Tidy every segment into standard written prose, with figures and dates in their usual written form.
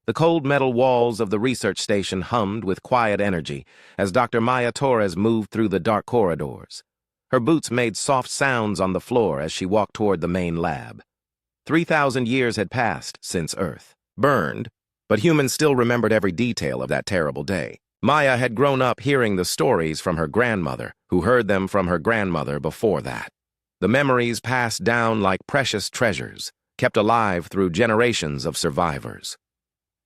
The cold metal walls of the research station hummed with quiet energy as Dr. Maya Torres moved through the dark corridors. Her boots made soft sounds on the floor as she walked toward the main lab. 3,000 years had passed since Earth burned, but humans still remembered every detail of that terrible day. Maya had grown up hearing the stories from her grandmother, who heard them from her grandmother before that. The memories passed down like precious treasures, kept alive through generations of survivors.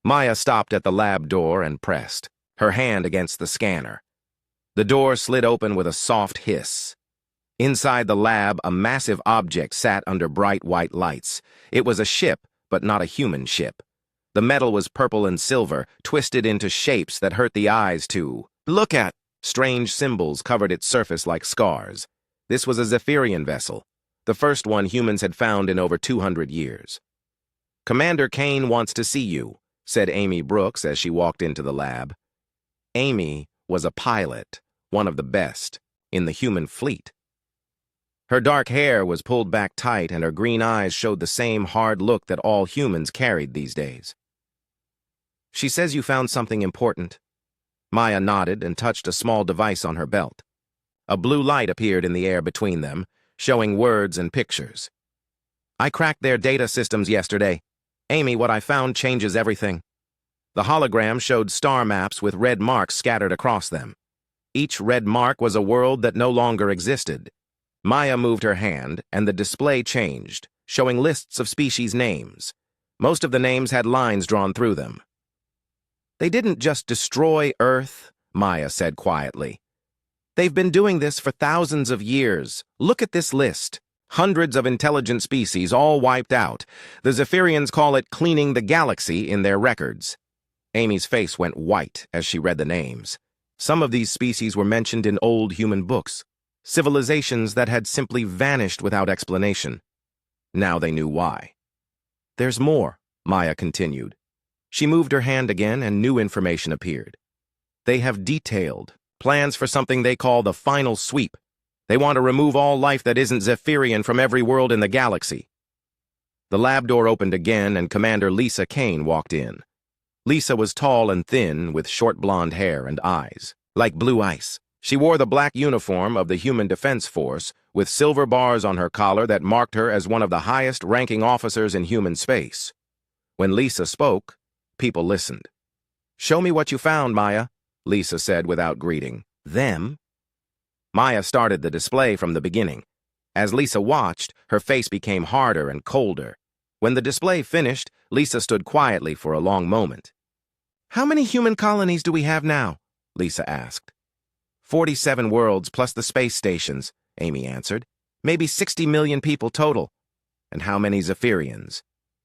Maya stopped at the lab door and pressed, her hand against the scanner. The door slid open with a soft hiss. Inside the lab, a massive object sat under bright white lights. It was a ship, but not a human ship. The metal was purple and silver, twisted into shapes that hurt the eyes to look at. Strange symbols covered its surface like scars. This was a Zephyrian vessel, the first one humans had found in over 200 years. "Commander Kane wants to see you," said Amy Brooks as she walked into the lab. Amy was a pilot, one of the best, in the human fleet. Her dark hair was pulled back tight and her green eyes showed the same hard look that all humans carried these days. "She says you found something important." Maya nodded and touched a small device on her belt. A blue light appeared in the air between them, showing words and pictures. "I cracked their data systems yesterday. Amy, what I found changes everything." The hologram showed star maps with red marks scattered across them. Each red mark was a world that no longer existed. Maya moved her hand, and the display changed, showing lists of species names. Most of the names had lines drawn through them. "They didn't just destroy Earth," Maya said quietly. "They've been doing this for thousands of years. Look at this list. Hundreds of intelligent species, all wiped out. The Zephyrians call it cleaning the galaxy in their records." Amy's face went white as she read the names. Some of these species were mentioned in old human books. Civilizations that had simply vanished without explanation. Now they knew why. "There's more," Maya continued. She moved her hand again and new information appeared. "They have detailed plans for something they call the final sweep. They want to remove all life that isn't Zephyrian from every world in the galaxy." The lab door opened again and Commander Lisa Kane walked in. Lisa was tall and thin with short blonde hair and eyes like blue ice. She wore the black uniform of the Human Defense Force with silver bars on her collar that marked her as one of the highest-ranking officers in human space. When Lisa spoke, people listened. "Show me what you found, Maya," Lisa said without greeting. "Them?" Maya started the display from the beginning. As Lisa watched, her face became harder and colder. When the display finished, Lisa stood quietly for a long moment. "How many human colonies do we have now?" Lisa asked. 47 worlds plus the space stations," Amy answered. "Maybe 60 million people total." "And how many Zephyrians?"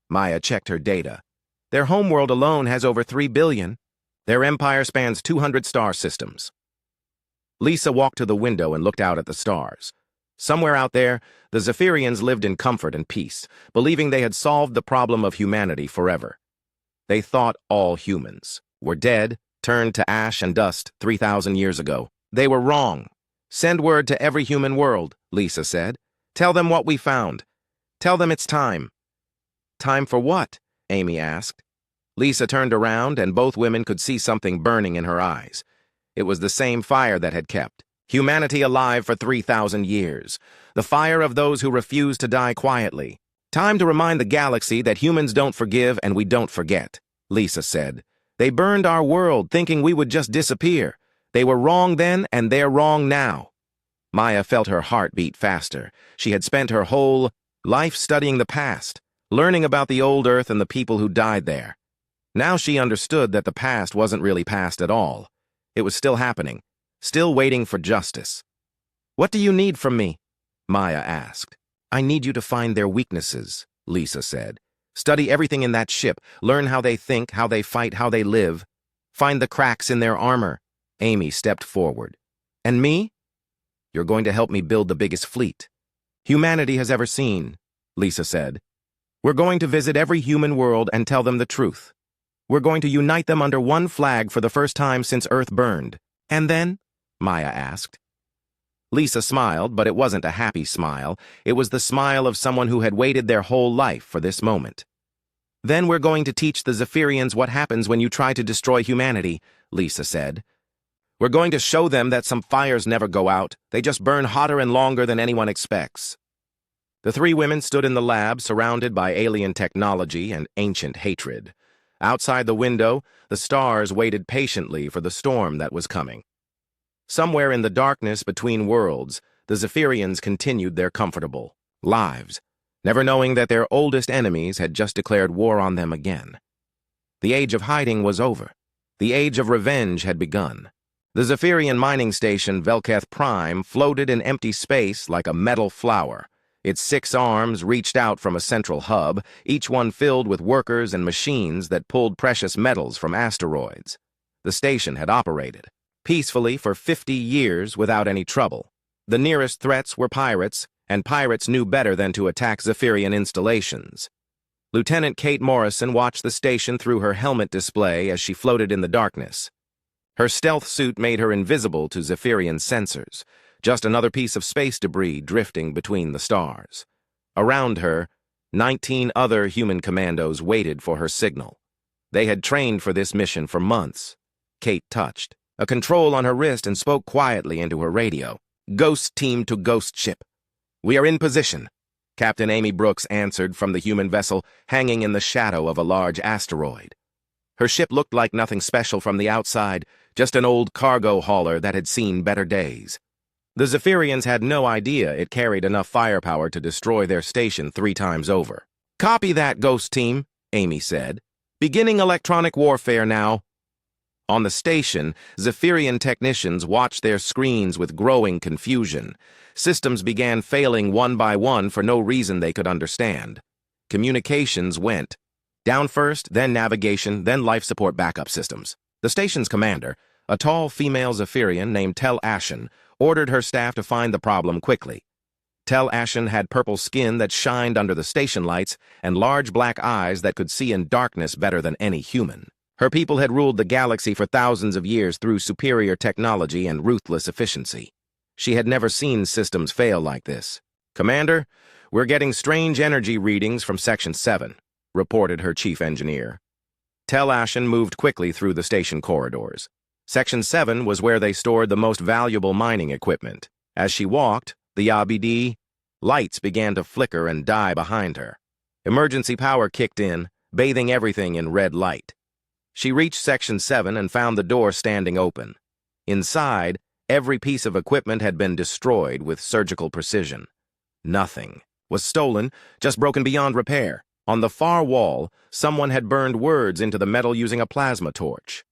Maya checked her data. "Their homeworld alone has over 3 billion. Their empire spans 200 star systems." Lisa walked to the window and looked out at the stars. Somewhere out there, the Zephyrians lived in comfort and peace, believing they had solved the problem of humanity forever. They thought all humans were dead, turned to ash and dust 3,000 years ago. They were wrong. "Send word to every human world," Lisa said. "Tell them what we found. Tell them it's time." "Time for what?" Amy asked. Lisa turned around and both women could see something burning in her eyes. It was the same fire that had kept humanity alive for 3,000 years. The fire of those who refused to die quietly. "Time to remind the galaxy that humans don't forgive and we don't forget," Lisa said. "They burned our world thinking we would just disappear. They were wrong then, and they're wrong now." Maya felt her heart beat faster. She had spent her whole life studying the past, learning about the old Earth and the people who died there. Now she understood that the past wasn't really past at all. It was still happening, still waiting for justice. "What do you need from me?" Maya asked. "I need you to find their weaknesses," Lisa said. "Study everything in that ship, learn how they think, how they fight, how they live. Find the cracks in their armor." Amy stepped forward. "And me?" "You're going to help me build the biggest fleet humanity has ever seen," Lisa said. "We're going to visit every human world and tell them the truth. We're going to unite them under one flag for the first time since Earth burned." "And then?" Maya asked. Lisa smiled, but it wasn't a happy smile. It was the smile of someone who had waited their whole life for this moment. Then we're going to teach the Zephyrians what happens when you try to destroy humanity, Lisa said. We're going to show them that some fires never go out. They just burn hotter and longer than anyone expects. The three women stood in the lab, surrounded by alien technology and ancient hatred. Outside the window, the stars waited patiently for the storm that was coming. Somewhere in the darkness between worlds, the Zephyrians continued their comfortable lives, never knowing that their oldest enemies had just declared war on them again. The age of hiding was over. The age of revenge had begun. The Zephyrian mining station Velketh Prime floated in empty space like a metal flower. Its 6 arms reached out from a central hub, each one filled with workers and machines that pulled precious metals from asteroids. The station had operated peacefully for 50 years without any trouble. The nearest threats were pirates, and pirates knew better than to attack Zephyrian installations. Lieutenant Kate Morrison watched the station through her helmet display as she floated in the darkness. Her stealth suit made her invisible to Zephyrian sensors, just another piece of space debris drifting between the stars. Around her, 19 other human commandos waited for her signal. They had trained for this mission for months. Kate touched a control on her wrist and spoke quietly into her radio. Ghost team to ghost ship. We are in position. Captain Amy Brooks answered from the human vessel hanging in the shadow of a large asteroid. Her ship looked like nothing special from the outside, just an old cargo hauler that had seen better days. The Zephyrians had no idea it carried enough firepower to destroy their station 3 times over. Copy that, Ghost Team, Amy said. Beginning electronic warfare now. On the station, Zephyrian technicians watched their screens with growing confusion. Systems began failing one by one for no reason they could understand. Communications went down first, then navigation, then life support backup systems. The station's commander, a tall female Zephyrian named Tel Ashen, ordered her staff to find the problem quickly. Tel Ashen had purple skin that shined under the station lights and large black eyes that could see in darkness better than any human. Her people had ruled the galaxy for thousands of years through superior technology and ruthless efficiency. She had never seen systems fail like this. Commander, we're getting strange energy readings from Section 7, reported her chief engineer. Tel Ashen moved quickly through the station corridors. Section 7 was where they stored the most valuable mining equipment. As she walked, the Yabidi lights began to flicker and die behind her. Emergency power kicked in, bathing everything in red light. She reached Section 7 and found the door standing open. Inside, every piece of equipment had been destroyed with surgical precision. Nothing was stolen, just broken beyond repair. On the far wall, someone had burned words into the metal using a plasma torch.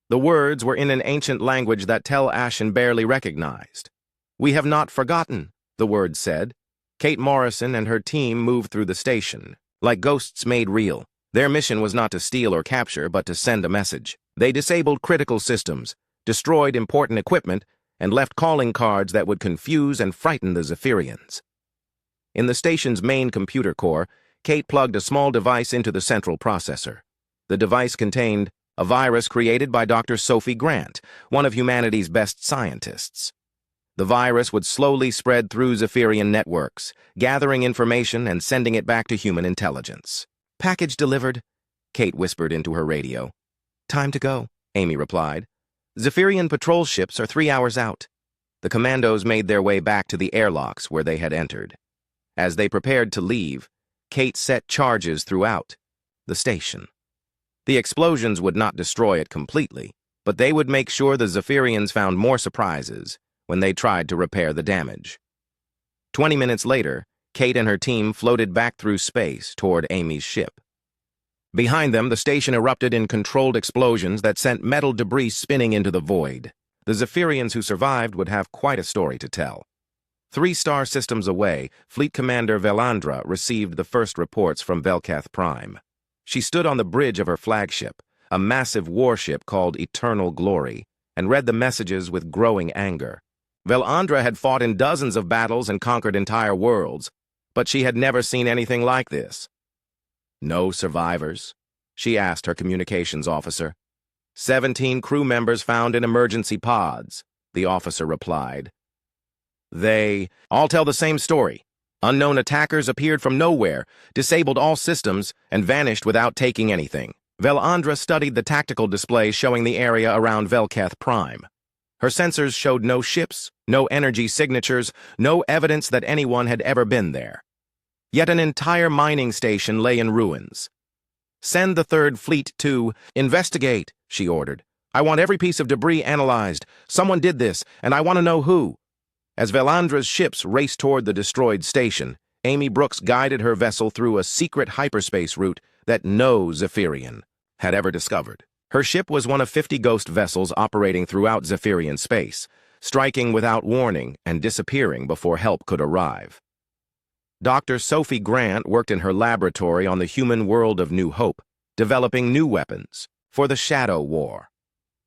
The words were in an ancient language that Tel Ashen barely recognized. We have not forgotten, the words said. Kate Morrison and her team moved through the station, like ghosts made real. Their mission was not to steal or capture, but to send a message. They disabled critical systems, destroyed important equipment, and left calling cards that would confuse and frighten the Zephyrians. In the station's main computer core, Kate plugged a small device into the central processor. The device contained a virus created by Dr. Sophie Grant, one of humanity's best scientists. The virus would slowly spread through Zephyrian networks, gathering information and sending it back to human intelligence. Package delivered, Kate whispered into her radio. Time to go, Amy replied. Zephyrian patrol ships are 3 hours out. The commandos made their way back to the airlocks where they had entered. As they prepared to leave, Kate set charges throughout the station. The explosions would not destroy it completely, but they would make sure the Zephyrians found more surprises when they tried to repair the damage. 20 minutes later, Kate and her team floated back through space toward Amy's ship. Behind them, the station erupted in controlled explosions that sent metal debris spinning into the void. The Zephyrians who survived would have quite a story to tell. 3 star systems away, Fleet Commander Velandra received the first reports from Velketh Prime. She stood on the bridge of her flagship, a massive warship called Eternal Glory, and read the messages with growing anger. Velandra had fought in dozens of battles and conquered entire worlds, but she had never seen anything like this. No survivors? She asked her communications officer. 17 crew members found in emergency pods, the officer replied. They all tell the same story. Unknown attackers appeared from nowhere, disabled all systems, and vanished without taking anything. Velandra studied the tactical display showing the area around Velketh Prime. Her sensors showed no ships, no energy signatures, no evidence that anyone had ever been there. Yet an entire mining station lay in ruins. "Send the Third Fleet to investigate," she ordered. "I want every piece of debris analyzed. Someone did this, and I want to know who." As Velandra's ships raced toward the destroyed station, Amy Brooks guided her vessel through a secret hyperspace route that no Zephyrian had ever discovered. Her ship was one of 50 ghost vessels operating throughout Zephyrian space, striking without warning and disappearing before help could arrive. Dr. Sophie Grant worked in her laboratory on the human world of New Hope, developing new weapons for the Shadow War.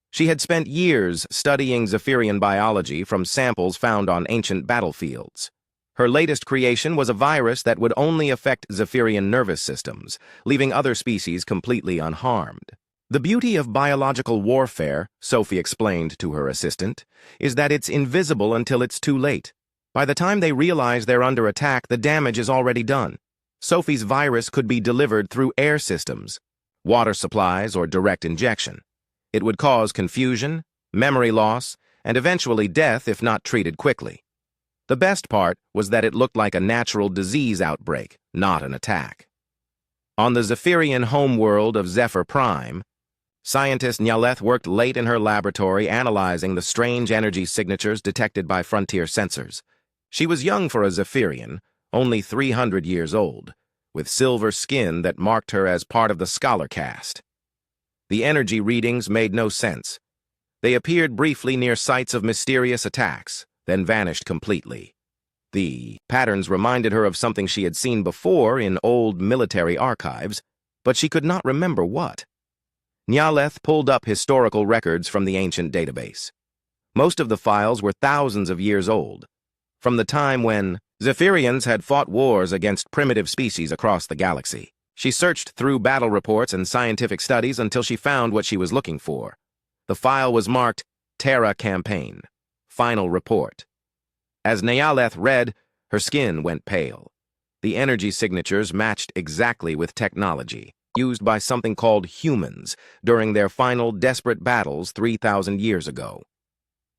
She had spent years studying Zephyrian biology from samples found on ancient battlefields. Her latest creation was a virus that would only affect Zephyrian nervous systems, leaving other species completely unharmed. "The beauty of biological warfare," Sophie explained to her assistant, "is that it's invisible until it's too late. By the time they realize they're under attack, the damage is already done." Sophie's virus could be delivered through air systems, water supplies, or direct injection. It would cause confusion, memory loss, and eventually death if not treated quickly. The best part was that it looked like a natural disease outbreak, not an attack. On the Zephyrian homeworld of Zephyr Prime, scientist Nyaleth worked late in her laboratory analyzing the strange energy signatures detected by frontier sensors. She was young for a Zephyrian, only 300 years old, with silver skin that marked her as part of the scholar caste. The energy readings made no sense. They appeared briefly near sites of mysterious attacks, then vanished completely. The patterns reminded her of something she had seen before in old military archives, but she could not remember what. Nyaleth pulled up historical records from the ancient database. Most of the files were thousands of years old, from the time when Zephyrians had fought wars against primitive species across the galaxy. She searched through battle reports and scientific studies until she found what she was looking for. The file was marked Terra Campaign, Final Report. As Nyaleth read, her skin went pale. The energy signatures matched exactly with technology used by something called humans during their final desperate battles 3,000 years ago.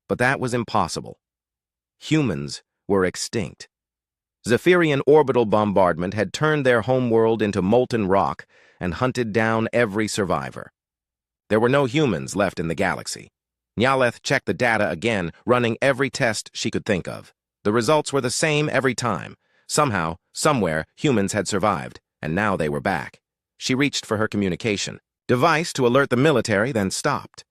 But that was impossible. Humans were extinct. Zephyrian orbital bombardment had turned their homeworld into molten rock and hunted down every survivor. There were no humans left in the galaxy. Nyaleth checked the data again, running every test she could think of. The results were the same every time. Somehow, somewhere, humans had survived, and now they were back. She reached for her communication device to alert the military, then stopped.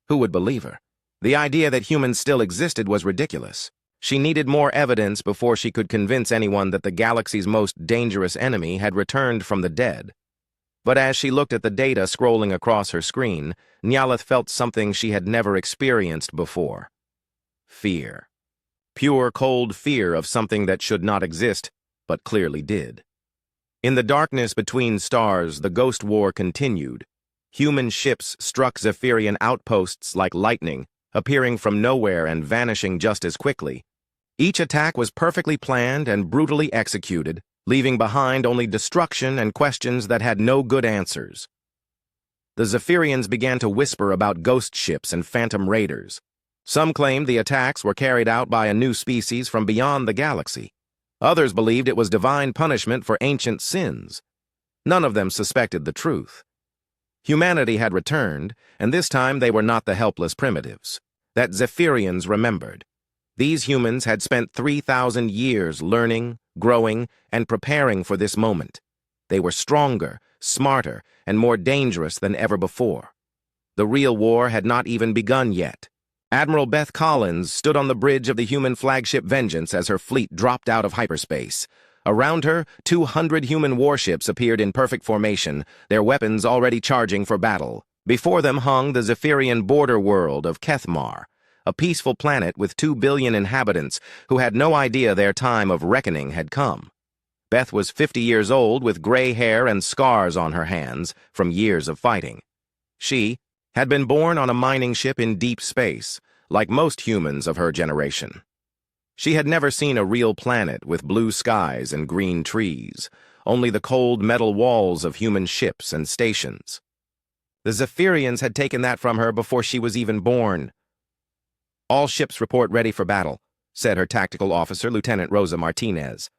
Who would believe her? The idea that humans still existed was ridiculous. She needed more evidence before she could convince anyone that the galaxy's most dangerous enemy had returned from the dead. But as she looked at the data scrolling across her screen, Nyaleth felt something she had never experienced before. Fear. Pure, cold fear of something that should not exist, but clearly did. In the darkness between stars, the Ghost War continued. Human ships struck Zephyrian outposts like lightning, appearing from nowhere and vanishing just as quickly. Each attack was perfectly planned and brutally executed, leaving behind only destruction and questions that had no good answers. The Zephyrians began to whisper about ghost ships and phantom raiders. Some claimed the attacks were carried out by a new species from beyond the galaxy. Others believed it was divine punishment for ancient sins. None of them suspected the truth. Humanity had returned, and this time they were not the helpless primitives that Zephyrians remembered. These humans had spent 3,000 years learning, growing, and preparing for this moment. They were stronger, smarter, and more dangerous than ever before. The real war had not even begun yet. Admiral Beth Collins stood on the bridge of the human flagship Vengeance as her fleet dropped out of hyperspace. Around her, 200 human warships appeared in perfect formation, their weapons already charging for battle. Before them hung the Zephyrian border world of Kethmar, a peaceful planet with 2 billion inhabitants who had no idea their time of reckoning had come. Beth was 50 years old with gray hair and scars on her hands from years of fighting. She had been born on a mining ship in deep space, like most humans of her generation. She had never seen a real planet with blue skies and green trees, only the cold metal walls of human ships and stations. The Zephyrians had taken that from her before she was even born. "All ships report ready for battle," said her tactical officer, Lieutenant Rosa Martinez.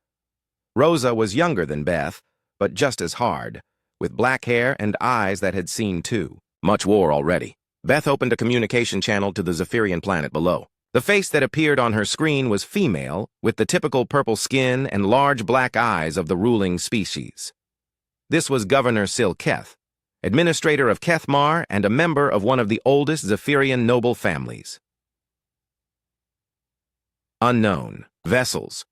Rosa was younger than Beth, but just as hard, with black hair and eyes that had seen too. Much war already. Beth opened a communication channel to the Zephyrian planet below. The face that appeared on her screen was female, with the typical purple skin and large black eyes of the ruling species. This was Governor Silketh, administrator of Kethmar and a member of one of the oldest Zephyrian noble families. Unknown. Vessels.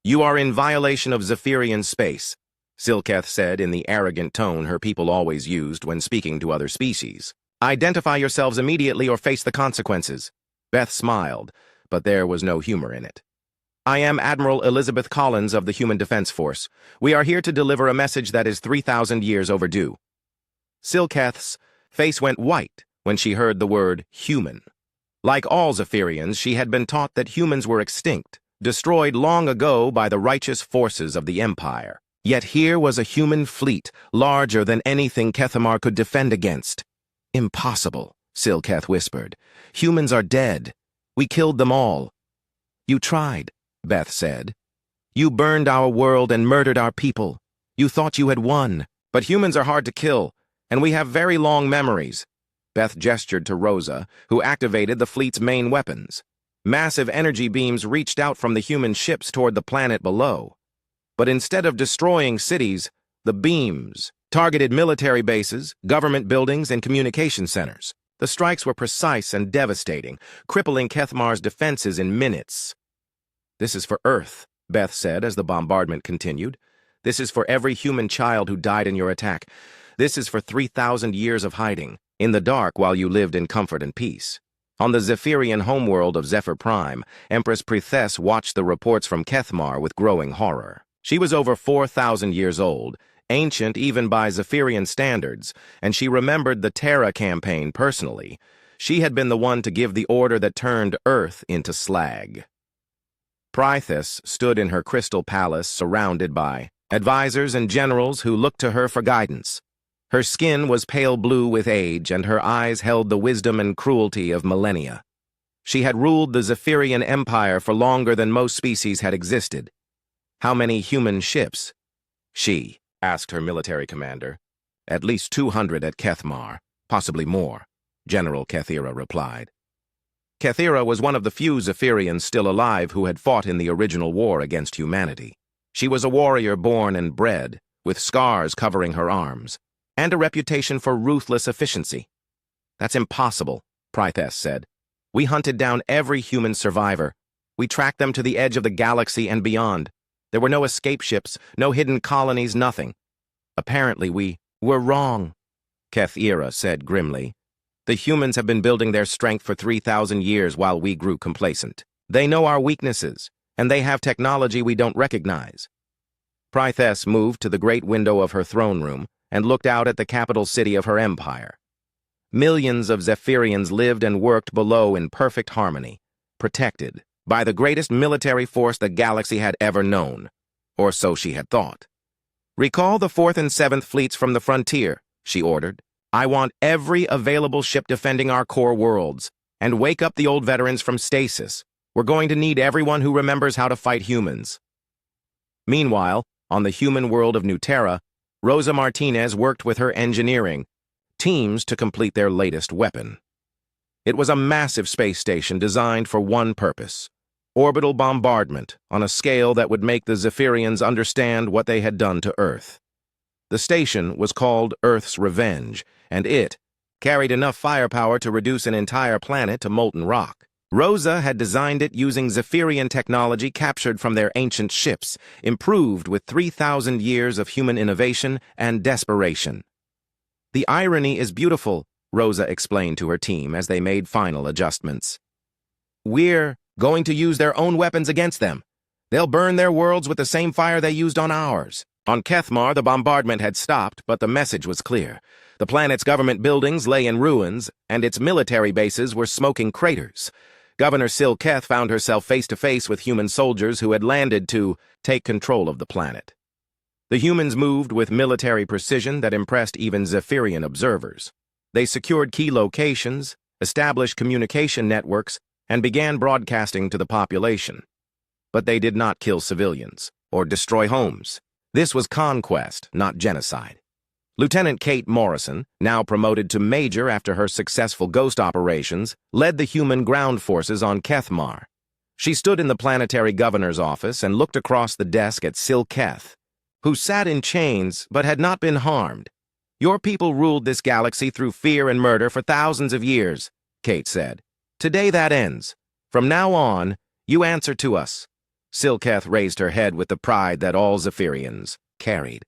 "You are in violation of Zephyrian space," Silketh said in the arrogant tone her people always used when speaking to other species. "Identify yourselves immediately or face the consequences." Beth smiled, but there was no humor in it. "I am Admiral Elizabeth Collins of the Human Defense Force. We are here to deliver a message that is 3,000 years overdue." Silketh's face went white when she heard the word human. Like all Zephyrians, she had been taught that humans were extinct, destroyed long ago by the righteous forces of the Empire. Yet here was a human fleet, larger than anything Kethamar could defend against. "Impossible," Silketh whispered. "Humans are dead. We killed them all." "You tried," Beth said. "You burned our world and murdered our people. You thought you had won. But humans are hard to kill, and we have very long memories." Beth gestured to Rosa, who activated the fleet's main weapons. Massive energy beams reached out from the human ships toward the planet below. But instead of destroying cities, the beams targeted military bases, government buildings, and communication centers. The strikes were precise and devastating, crippling Kethmar's defenses in minutes. "This is for Earth," Beth said as the bombardment continued. "This is for every human child who died in your attack. This is for 3,000 years of hiding, in the dark while you lived in comfort and peace." On the Zephyrian homeworld of Zephyr Prime, Empress Prithess watched the reports from Kethmar with growing horror. She was over 4,000 years old, ancient even by Zephyrian standards, and she remembered the Terra campaign personally. She had been the one to give the order that turned Earth into slag. Prithess stood in her crystal palace surrounded by advisors and generals who looked to her for guidance. Her skin was pale blue with age, and her eyes held the wisdom and cruelty of millennia. She had ruled the Zephyrian Empire for longer than most species had existed. "How many human ships?" she asked her military commander. "At least 200 at Kethmar, possibly more," General Kethira replied. Kethira was one of the few Zephyrians still alive who had fought in the original war against humanity. She was a warrior born and bred, with scars covering her arms, and a reputation for ruthless efficiency. "That's impossible," Prithess said. "We hunted down every human survivor. We tracked them to the edge of the galaxy and beyond. There were no escape ships, no hidden colonies, nothing. Apparently we were wrong," Kethira said grimly. "The humans have been building their strength for 3,000 years while we grew complacent. They know our weaknesses, and they have technology we don't recognize." Prithess moved to the great window of her throne room and looked out at the capital city of her empire. Millions of Zephyrians lived and worked below in perfect harmony, protected by the greatest military force the galaxy had ever known, or so she had thought. "Recall the 4th and 7th fleets from the frontier," she ordered. "I want every available ship defending our core worlds, and wake up the old veterans from stasis. We're going to need everyone who remembers how to fight humans." Meanwhile, on the human world of New Terra, Rosa Martinez worked with her engineering teams to complete their latest weapon. It was a massive space station designed for one purpose: orbital bombardment on a scale that would make the Zephyrians understand what they had done to Earth. The station was called Earth's Revenge, and it carried enough firepower to reduce an entire planet to molten rock. Rosa had designed it using Zephyrian technology captured from their ancient ships, improved with 3,000 years of human innovation and desperation. "The irony is beautiful," Rosa explained to her team as they made final adjustments. "We're going to use their own weapons against them. They'll burn their worlds with the same fire they used on ours." On Kethmar, the bombardment had stopped, but the message was clear. The planet's government buildings lay in ruins, and its military bases were smoking craters. Governor Silketh found herself face-to-face with human soldiers who had landed to take control of the planet. The humans moved with military precision that impressed even Zephyrian observers. They secured key locations, established communication networks, and began broadcasting to the population. But they did not kill civilians or destroy homes. This was conquest, not genocide. Lieutenant Kate Morrison, now promoted to major after her successful ghost operations, led the human ground forces on Kethmar. She stood in the planetary governor's office and looked across the desk at Silketh, who sat in chains but had not been harmed. "Your people ruled this galaxy through fear and murder for thousands of years," Kate said. "Today that ends. From now on, you answer to us." Silketh raised her head with the pride that all Zephyrians carried.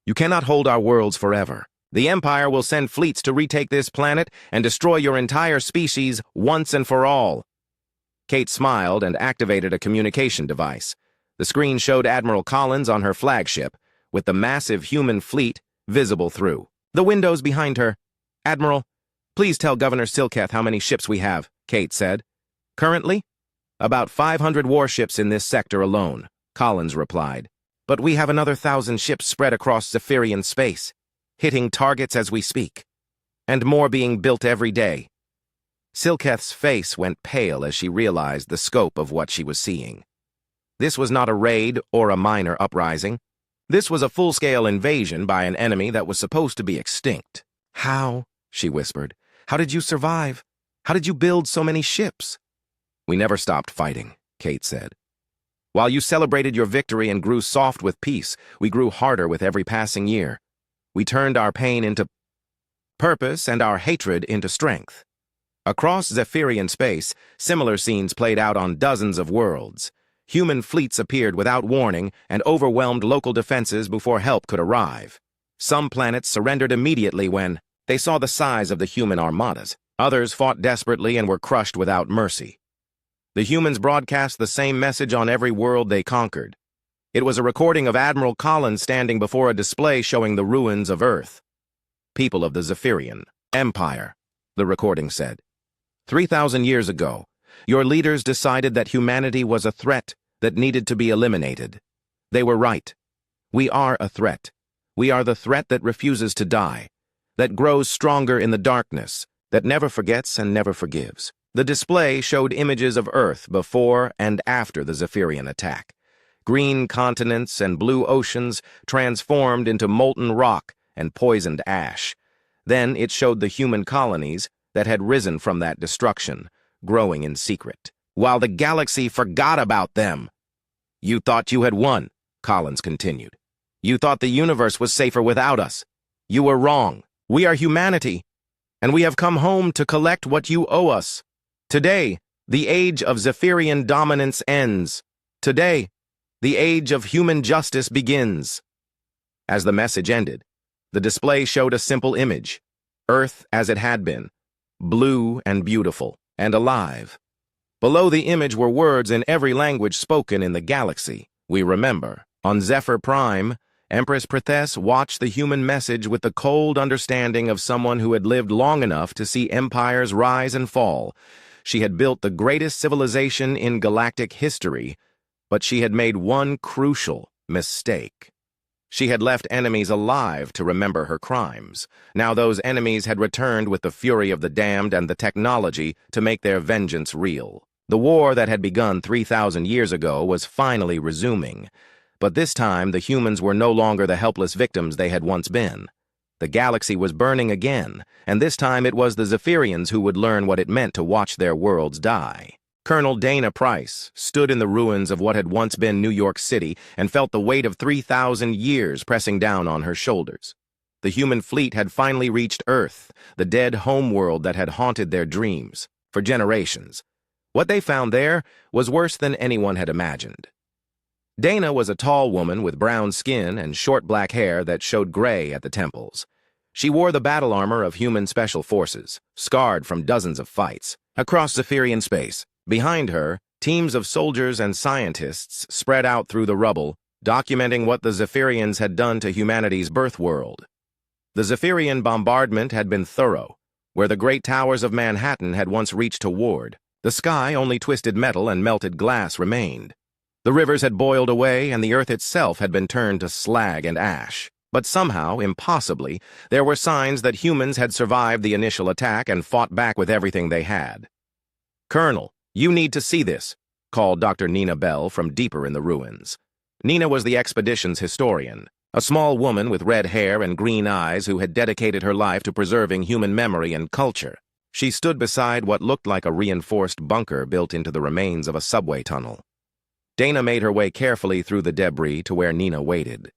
"You cannot hold our worlds forever. The Empire will send fleets to retake this planet and destroy your entire species once and for all." Kate smiled and activated a communication device. The screen showed Admiral Collins on her flagship, with the massive human fleet visible through the windows behind her. "Admiral, please tell Governor Silketh how many ships we have," Kate said. "Currently, about 500 warships in this sector alone," Collins replied. "But we have another 1,000 ships spread across Zephyrian space, hitting targets as we speak, and more being built every day." Silketh's face went pale as she realized the scope of what she was seeing. This was not a raid or a minor uprising. This was a full-scale invasion by an enemy that was supposed to be extinct. "How?" she whispered. "How did you survive? How did you build so many ships?" "We never stopped fighting," Kate said. "While you celebrated your victory and grew soft with peace, we grew harder with every passing year. We turned our pain into purpose and our hatred into strength." Across Zephyrian space, similar scenes played out on dozens of worlds. Human fleets appeared without warning and overwhelmed local defenses before help could arrive. Some planets surrendered immediately when they saw the size of the human armadas. Others fought desperately and were crushed without mercy. The humans broadcast the same message on every world they conquered. It was a recording of Admiral Collins standing before a display showing the ruins of Earth. "People of the Zephyrian Empire," the recording said. 3,000 years ago, your leaders decided that humanity was a threat that needed to be eliminated. They were right. We are a threat. We are the threat that refuses to die, that grows stronger in the darkness, that never forgets and never forgives." The display showed images of Earth before and after the Zephyrian attack. Green continents and blue oceans transformed into molten rock and poisoned ash. Then it showed the human colonies that had risen from that destruction, growing in secret, while the galaxy forgot about them. "You thought you had won," Collins continued. "You thought the universe was safer without us. You were wrong. We are humanity, and we have come home to collect what you owe us. Today, the age of Zephyrian dominance ends. Today, the age of human justice begins." As the message ended, the display showed a simple image: Earth as it had been, blue and beautiful and alive. Below the image were words in every language spoken in the galaxy. "We remember." On Zephyr Prime, Empress Prithess watched the human message with the cold understanding of someone who had lived long enough to see empires rise and fall. She had built the greatest civilization in galactic history, but she had made one crucial mistake. She had left enemies alive to remember her crimes. Now those enemies had returned with the fury of the damned and the technology to make their vengeance real. The war that had begun 3,000 years ago was finally resuming, but this time the humans were no longer the helpless victims they had once been. The galaxy was burning again, and this time it was the Zephyrians who would learn what it meant to watch their worlds die. Colonel Dana Price stood in the ruins of what had once been New York City and felt the weight of 3,000 years pressing down on her shoulders. The human fleet had finally reached Earth, the dead homeworld that had haunted their dreams for generations. What they found there was worse than anyone had imagined. Dana was a tall woman with brown skin and short black hair that showed gray at the temples. She wore the battle armor of human special forces, scarred from dozens of fights. Across Zephyrian space, behind her, teams of soldiers and scientists spread out through the rubble, documenting what the Zephyrians had done to humanity's birth world. The Zephyrian bombardment had been thorough, where the great towers of Manhattan had once reached toward. The sky, only twisted metal and melted glass remained. The rivers had boiled away, and the earth itself had been turned to slag and ash. But somehow, impossibly, there were signs that humans had survived the initial attack and fought back with everything they had. "Colonel, you need to see this," called Dr. Nina Bell from deeper in the ruins. Nina was the expedition's historian, a small woman with red hair and green eyes who had dedicated her life to preserving human memory and culture. She stood beside what looked like a reinforced bunker built into the remains of a subway tunnel. Dana made her way carefully through the debris to where Nina waited.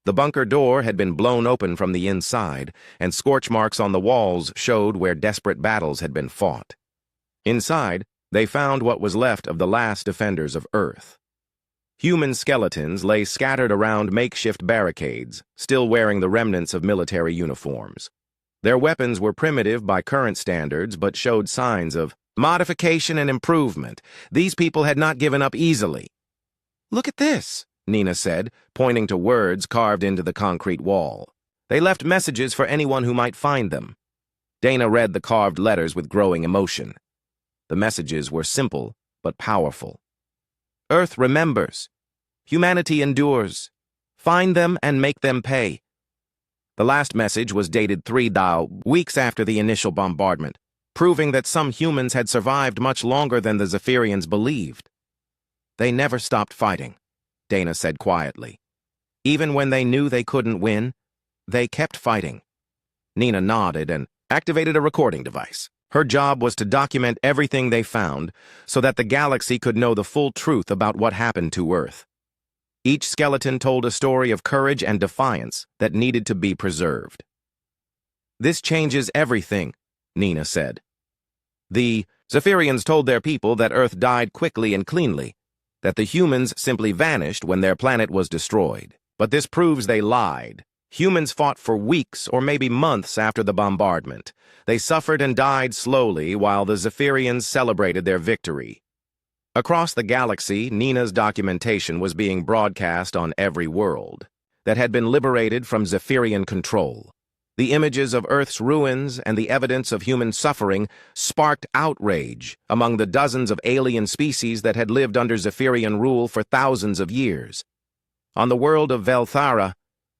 The bunker door had been blown open from the inside, and scorch marks on the walls showed where desperate battles had been fought. Inside, they found what was left of the last defenders of Earth. Human skeletons lay scattered around makeshift barricades, still wearing the remnants of military uniforms. Their weapons were primitive by current standards, but showed signs of modification and improvement. These people had not given up easily. "Look at this," Nina said, pointing to words carved into the concrete wall. "They left messages for anyone who might find them." Dana read the carved letters with growing emotion. The messages were simple, but powerful. "Earth remembers. Humanity endures. Find them and make them pay." The last message was dated 3 weeks after the initial bombardment, proving that some humans had survived much longer than the Zephyrians believed. "They never stopped fighting," Dana said quietly. "Even when they knew they couldn't win, they kept fighting." Nina nodded and activated a recording device. Her job was to document everything they found so that the galaxy could know the full truth about what happened to Earth. Each skeleton told a story of courage and defiance that needed to be preserved. "This changes everything," Nina said. "The Zephyrians told their people that Earth died quickly and cleanly, that the humans simply vanished when their planet was destroyed. But this proves they lied. Humans fought for weeks or maybe months after the bombardment. They suffered and died slowly while the Zephyrians celebrated their victory." Across the galaxy, Nina's documentation was being broadcast on every world that had been liberated from Zephyrian control. The images of Earth's ruins and the evidence of human suffering sparked outrage among the dozens of alien species that had lived under Zephyrian rule for thousands of years. On the world of Velthara,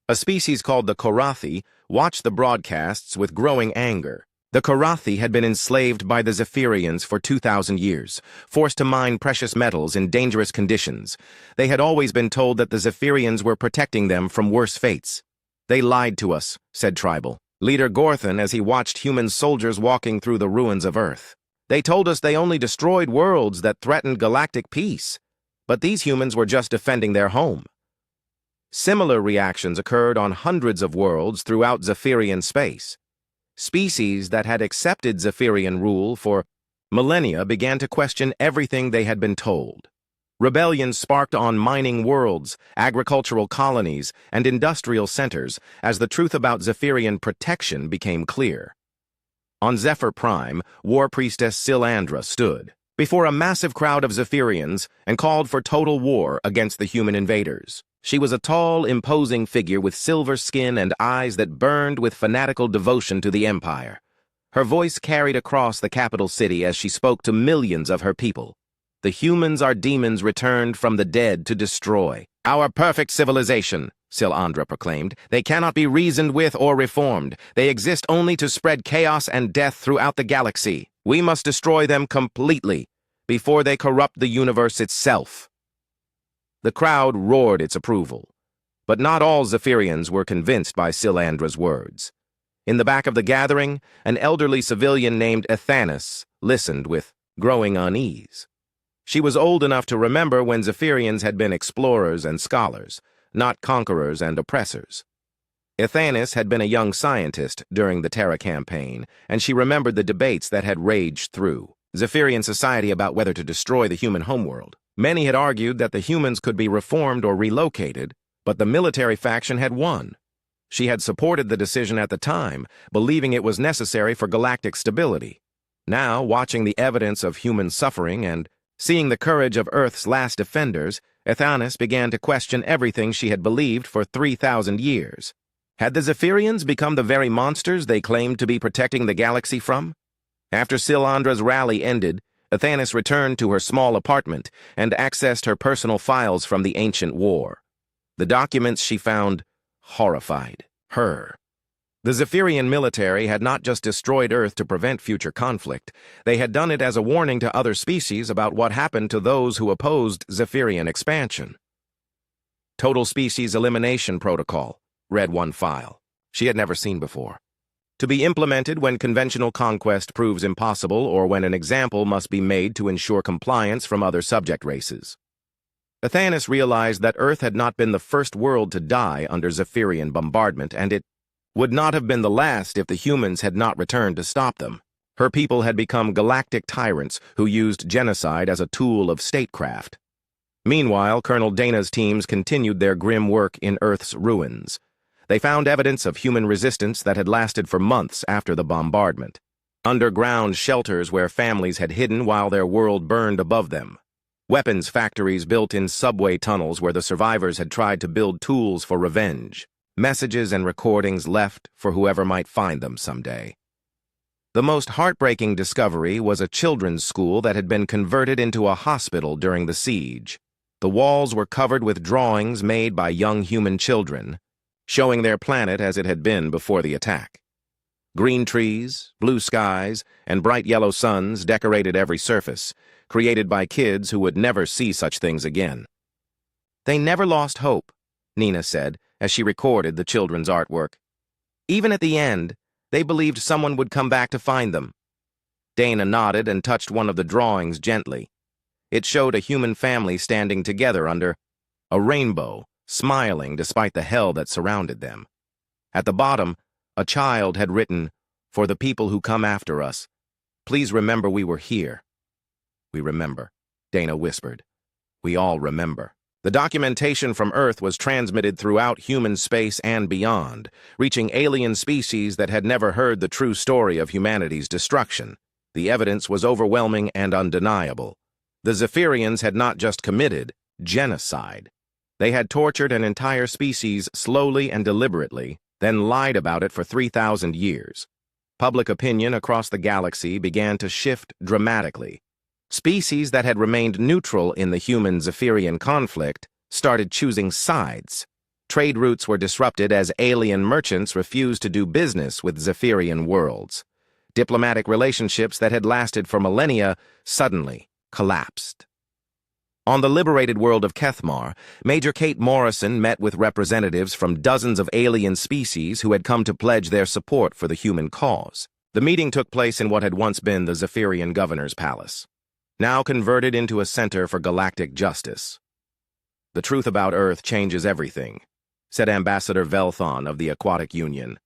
a species called the Korathi watched the broadcasts with growing anger. The Korathi had been enslaved by the Zephyrians for 2,000 years, forced to mine precious metals in dangerous conditions. They had always been told that the Zephyrians were protecting them from worse fates. "They lied to us," said Tribal leader Gorthan as he watched human soldiers walking through the ruins of Earth. "They told us they only destroyed worlds that threatened galactic peace, but these humans were just defending their home." Similar reactions occurred on hundreds of worlds throughout Zephyrian space. Species that had accepted Zephyrian rule for millennia began to question everything they had been told. Rebellions sparked on mining worlds, agricultural colonies, and industrial centers as the truth about Zephyrian protection became clear. On Zephyr Prime, War Priestess Silandra stood before a massive crowd of Zephyrians and called for total war against the human invaders. She was a tall, imposing figure with silver skin and eyes that burned with fanatical devotion to the Empire. Her voice carried across the capital city as she spoke to millions of her people. "The humans are demons returned from the dead to destroy our perfect civilization," Silandra proclaimed. "They cannot be reasoned with or reformed. They exist only to spread chaos and death throughout the galaxy. We must destroy them completely before they corrupt the universe itself." The crowd roared its approval, but not all Zephyrians were convinced by Silandra's words. In the back of the gathering, an elderly civilian named Ethanis listened with growing unease. She was old enough to remember when Zephyrians had been explorers and scholars, not conquerors and oppressors. Ethanis had been a young scientist during the Terra campaign, and she remembered the debates that had raged through Zephyrian society about whether to destroy the human homeworld. Many had argued that the humans could be reformed or relocated, but the military faction had won. She had supported the decision at the time, believing it was necessary for galactic stability. Now, watching the evidence of human suffering and seeing the courage of Earth's last defenders, Ethanis began to question everything she had believed for 3,000 years. Had the Zephyrians become the very monsters they claimed to be protecting the galaxy from? After Silandra's rally ended, Athanis returned to her small apartment and accessed her personal files from the ancient war. The documents she found horrified her. The Zephyrian military had not just destroyed Earth to prevent future conflict, they had done it as a warning to other species about what happened to those who opposed Zephyrian expansion. Total Species Elimination Protocol, read one file. She had never seen before. To be implemented when conventional conquest proves impossible or when an example must be made to ensure compliance from other subject races. Athanis realized that Earth had not been the first world to die under Zephyrian bombardment, and it would not have been the last if the humans had not returned to stop them. Her people had become galactic tyrants who used genocide as a tool of statecraft. Meanwhile, Colonel Dana's teams continued their grim work in Earth's ruins. They found evidence of human resistance that had lasted for months after the bombardment. Underground shelters where families had hidden while their world burned above them. Weapons factories built in subway tunnels where the survivors had tried to build tools for revenge. Messages and recordings left for whoever might find them someday. The most heartbreaking discovery was a children's school that had been converted into a hospital during the siege. The walls were covered with drawings made by young human children, showing their planet as it had been before the attack. Green trees, blue skies, and bright yellow suns decorated every surface, created by kids who would never see such things again. They never lost hope, Nina said, as she recorded the children's artwork. Even at the end, they believed someone would come back to find them. Dana nodded and touched one of the drawings gently. It showed a human family standing together under a rainbow, smiling despite the hell that surrounded them. At the bottom, a child had written, "For the people who come after us, please remember we were here." "We remember," Dana whispered. "We all remember." The documentation from Earth was transmitted throughout human space and beyond, reaching alien species that had never heard the true story of humanity's destruction. The evidence was overwhelming and undeniable. The Zephyrians had not just committed genocide. They had tortured an entire species slowly and deliberately, then lied about it for 3,000 years. Public opinion across the galaxy began to shift dramatically. Species that had remained neutral in the human-Zephyrian conflict started choosing sides. Trade routes were disrupted as alien merchants refused to do business with Zephyrian worlds. Diplomatic relationships that had lasted for millennia suddenly collapsed. On the liberated world of Kethmar, Major Kate Morrison met with representatives from dozens of alien species who had come to pledge their support for the human cause. The meeting took place in what had once been the Zephyrian governor's palace, now converted into a center for galactic justice. "The truth about Earth changes everything," said Ambassador Velthon of the Aquatic Union.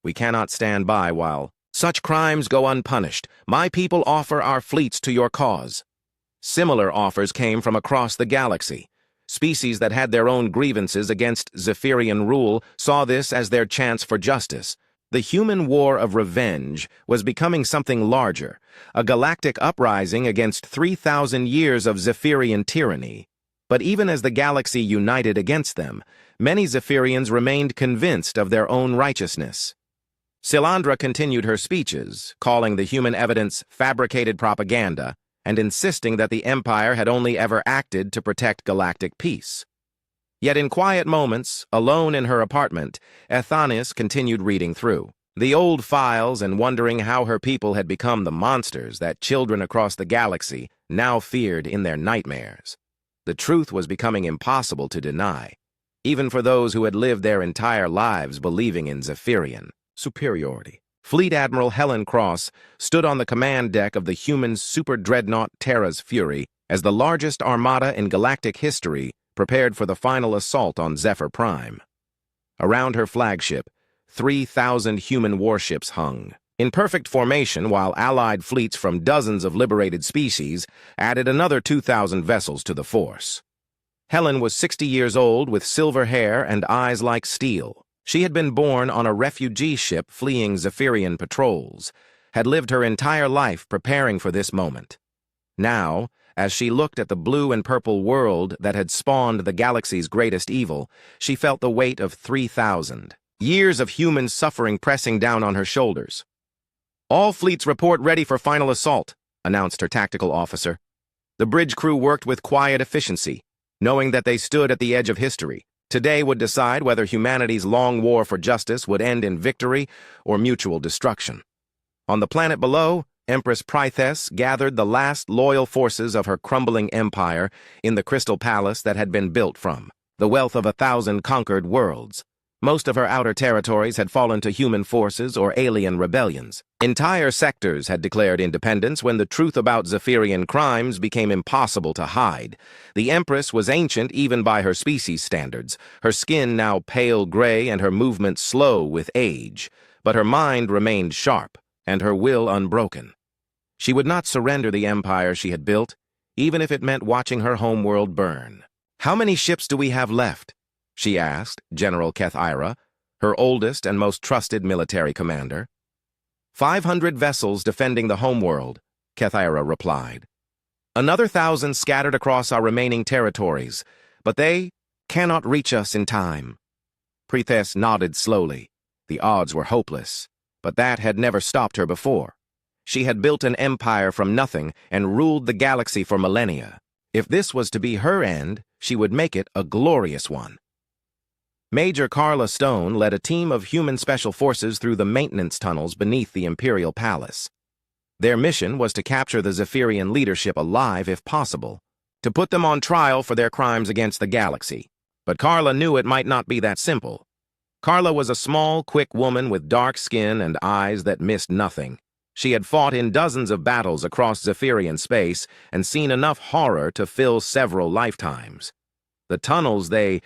"We cannot stand by while such crimes go unpunished. My people offer our fleets to your cause." Similar offers came from across the galaxy. Species that had their own grievances against Zephyrian rule saw this as their chance for justice. The human war of revenge was becoming something larger, a galactic uprising against 3,000 years of Zephyrian tyranny. But even as the galaxy united against them, many Zephyrians remained convinced of their own righteousness. Silandra continued her speeches, calling the human evidence fabricated propaganda, and insisting that the Empire had only ever acted to protect galactic peace. Yet in quiet moments, alone in her apartment, Athanis continued reading through the old files and wondering how her people had become the monsters that children across the galaxy now feared in their nightmares. The truth was becoming impossible to deny, even for those who had lived their entire lives believing in Zephyrian superiority. Fleet Admiral Helen Cross stood on the command deck of the human super-dreadnought Terra's Fury as the largest armada in galactic history prepared for the final assault on Zephyr Prime. Around her flagship, 3,000 human warships hung, in perfect formation, while allied fleets from dozens of liberated species added another 2,000 vessels to the force. Helen was 60 years old with silver hair and eyes like steel. She had been born on a refugee ship fleeing Zephyrian patrols, had lived her entire life preparing for this moment. Now, as she looked at the blue and purple world that had spawned the galaxy's greatest evil, she felt the weight of 3,000 years of human suffering pressing down on her shoulders. "All fleets report ready for final assault," announced her tactical officer. The bridge crew worked with quiet efficiency, knowing that they stood at the edge of history. Today would decide whether humanity's long war for justice would end in victory or mutual destruction. On the planet below, Empress Prythes gathered the last loyal forces of her crumbling empire in the crystal palace that had been built from the wealth of 1,000 conquered worlds. Most of her outer territories had fallen to human forces or alien rebellions. Entire sectors had declared independence when the truth about Zephyrian crimes became impossible to hide. The Empress was ancient even by her species standards, her skin now pale gray and her movements slow with age. But her mind remained sharp, and her will unbroken. She would not surrender the empire she had built, even if it meant watching her homeworld burn. "How many ships do we have left?" she asked General Kethira, her oldest and most trusted military commander. 500 vessels defending the homeworld, Kethira replied. Another 1,000 scattered across our remaining territories, but they cannot reach us in time. Prythes nodded slowly. The odds were hopeless, but that had never stopped her before. She had built an empire from nothing and ruled the galaxy for millennia. If this was to be her end, she would make it a glorious one. Major Carla Stone led a team of human special forces through the maintenance tunnels beneath the Imperial Palace. Their mission was to capture the Zephyrian leadership alive if possible, to put them on trial for their crimes against the galaxy. But Carla knew it might not be that simple. Carla was a small, quick woman with dark skin and eyes that missed nothing. She had fought in dozens of battles across Zephyrian space and seen enough horror to fill several lifetimes. The tunnels they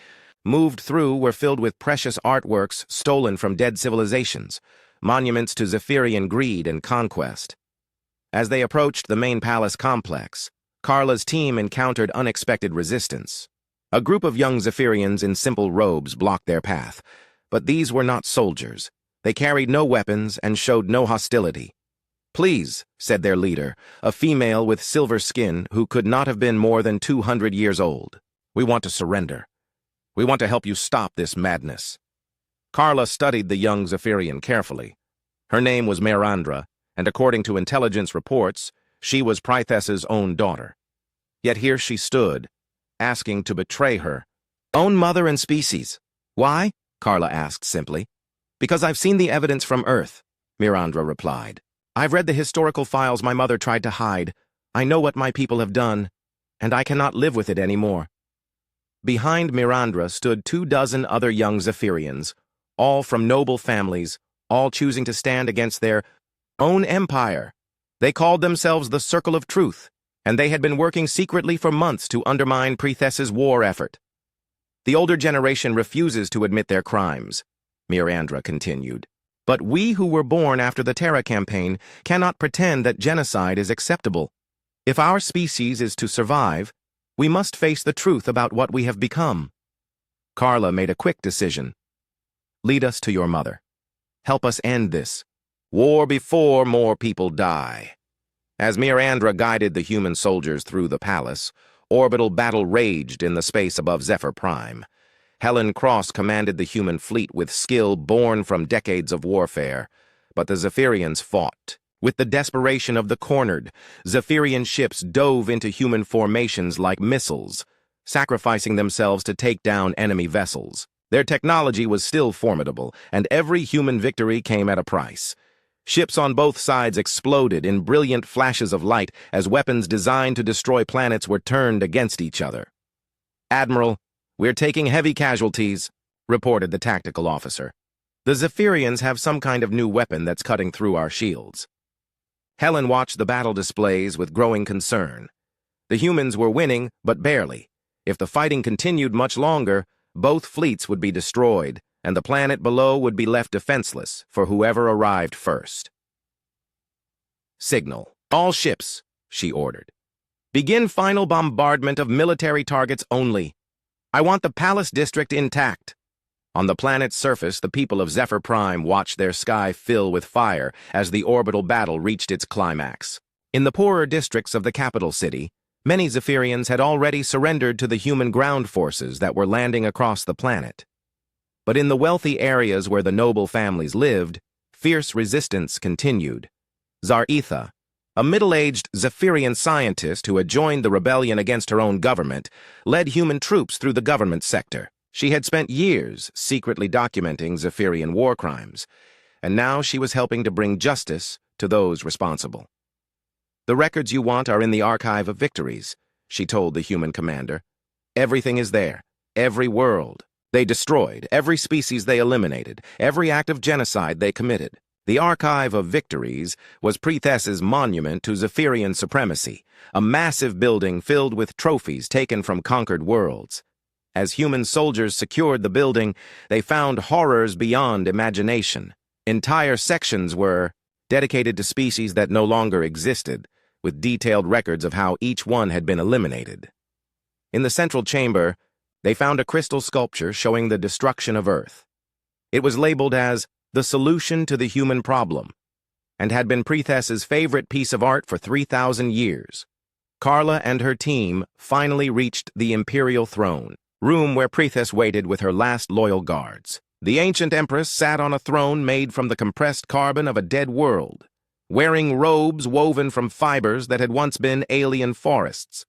moved through were filled with precious artworks stolen from dead civilizations, monuments to Zephyrian greed and conquest. As they approached the main palace complex, Carla's team encountered unexpected resistance. A group of young Zephyrians in simple robes blocked their path, but these were not soldiers. They carried no weapons and showed no hostility. "Please," said their leader, a female with silver skin who could not have been more than 200 years old. "We want to surrender. We want to help you stop this madness." Carla studied the young Zephyrian carefully. Her name was Mirandra, and according to intelligence reports, she was Prythes's own daughter. Yet here she stood, asking to betray her own mother and species. "Why?" Carla asked simply. "Because I've seen the evidence from Earth," Mirandra replied. "I've read the historical files my mother tried to hide. I know what my people have done, and I cannot live with it anymore." Behind Mirandra stood 24 other young Zephyrians, all from noble families, all choosing to stand against their own empire. They called themselves the Circle of Truth, and they had been working secretly for months to undermine Prythes's war effort. "The older generation refuses to admit their crimes," Mirandra continued. "But we who were born after the Terra campaign cannot pretend that genocide is acceptable. If our species is to survive, we must face the truth about what we have become." Carla made a quick decision. "Lead us to your mother. Help us end this war before more people die." As Mirandra guided the human soldiers through the palace, orbital battle raged in the space above Zephyr Prime. Helen Cross commanded the human fleet with skill born from decades of warfare, but the Zephyrians fought. With the desperation of the cornered, Zephyrian ships dove into human formations like missiles, sacrificing themselves to take down enemy vessels. Their technology was still formidable, and every human victory came at a price. Ships on both sides exploded in brilliant flashes of light as weapons designed to destroy planets were turned against each other. "Admiral, we're taking heavy casualties," reported the tactical officer. "The Zephyrians have some kind of new weapon that's cutting through our shields." Helen watched the battle displays with growing concern. The humans were winning, but barely. If the fighting continued much longer, both fleets would be destroyed, and the planet below would be left defenseless for whoever arrived first. "Signal. All ships," she ordered. "Begin final bombardment of military targets only. I want the Palace District intact." On the planet's surface, the people of Zephyr Prime watched their sky fill with fire as the orbital battle reached its climax. In the poorer districts of the capital city, many Zephyrians had already surrendered to the human ground forces that were landing across the planet. But in the wealthy areas where the noble families lived, fierce resistance continued. Zaretha, A middle-aged Zephyrian scientist who had joined the rebellion against her own government led human troops through the government sector. She had spent years secretly documenting Zephyrian war crimes, and now she was helping to bring justice to those responsible. "The records you want are in the Archive of Victories," she told the human commander. "Everything is there. Every world they destroyed, every species they eliminated, every act of genocide they committed." The Archive of Victories was Prethes's monument to Zephyrian supremacy, a massive building filled with trophies taken from conquered worlds. As human soldiers secured the building, they found horrors beyond imagination. Entire sections were dedicated to species that no longer existed, with detailed records of how each one had been eliminated. In the central chamber, they found a crystal sculpture showing the destruction of Earth. It was labeled as the solution to the human problem, and had been Prethes's favorite piece of art for 3,000 years. Carla and her team finally reached the Imperial Throne, room where Prethes waited with her last loyal guards. The ancient empress sat on a throne made from the compressed carbon of a dead world, wearing robes woven from fibers that had once been alien forests.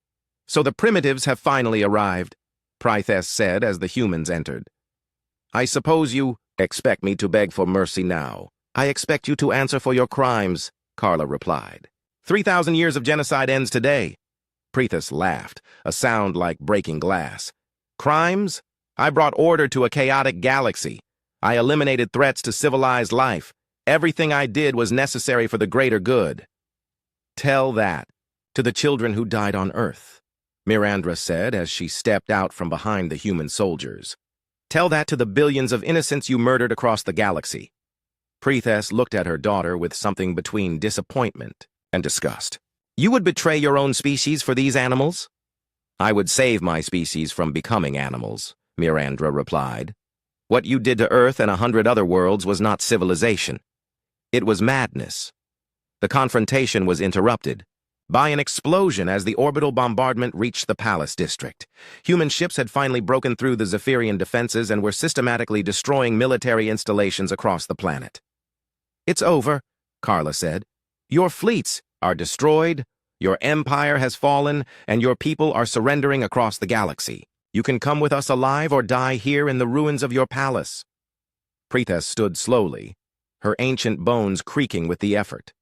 "So the primitives have finally arrived," Prethes said as the humans entered. "I suppose you expect me to beg for mercy now." "I expect you to answer for your crimes," Carla replied. 3,000 years of genocide ends today." Prethes laughed, a sound like breaking glass. "Crimes? I brought order to a chaotic galaxy. I eliminated threats to civilized life. Everything I did was necessary for the greater good." "Tell that to the children who died on Earth," Mirandra said as she stepped out from behind the human soldiers. "Tell that to the billions of innocents you murdered across the galaxy." Prethes looked at her daughter with something between disappointment and disgust. "You would betray your own species for these animals?" "I would save my species from becoming animals," Mirandra replied. "What you did to Earth and 100 other worlds was not civilization. It was madness." The confrontation was interrupted by an explosion as the orbital bombardment reached the Palace District. Human ships had finally broken through the Zephyrian defenses and were systematically destroying military installations across the planet. "It's over," Carla said. "Your fleets are destroyed, your empire has fallen, and your people are surrendering across the galaxy. You can come with us alive or die here in the ruins of your palace." Prethes stood slowly, her ancient bones creaking with the effort.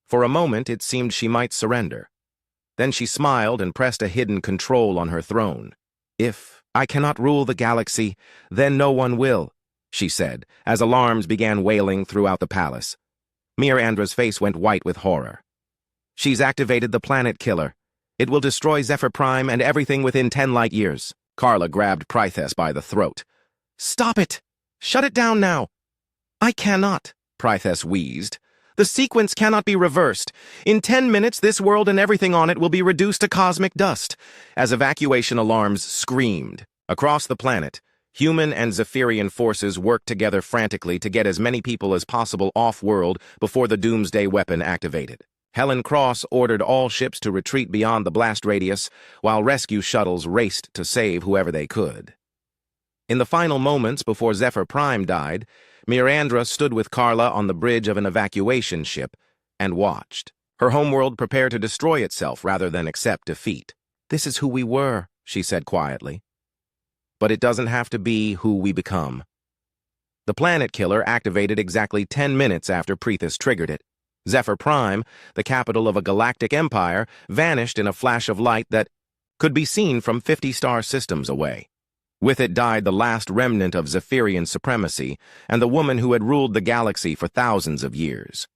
For a moment, it seemed she might surrender. Then she smiled and pressed a hidden control on her throne. "If I cannot rule the galaxy, then no one will," she said, as alarms began wailing throughout the palace. Mirandra's face went white with horror. "She's activated the planet killer. It will destroy Zephyr Prime and everything within 10 light years." Carla grabbed Prethes by the throat. "Stop it! Shut it down now!" "I cannot," Prethes wheezed. "The sequence cannot be reversed. In 10 minutes, this world and everything on it will be reduced to cosmic dust," as evacuation alarms screamed. Across the planet, human and Zephyrian forces worked together frantically to get as many people as possible off-world before the doomsday weapon activated. Helen Cross ordered all ships to retreat beyond the blast radius, while rescue shuttles raced to save whoever they could. In the final moments before Zephyr Prime died, Mirandra stood with Carla on the bridge of an evacuation ship and watched. Her homeworld prepared to destroy itself rather than accept defeat. "This is who we were," she said quietly. "But it doesn't have to be who we become." The planet killer activated exactly 10 minutes after Prethes triggered it. Zephyr Prime, the capital of a galactic empire, vanished in a flash of light that could be seen from 50 star systems away. With it died the last remnant of Zephyrian supremacy and the woman who had ruled the galaxy for thousands of years.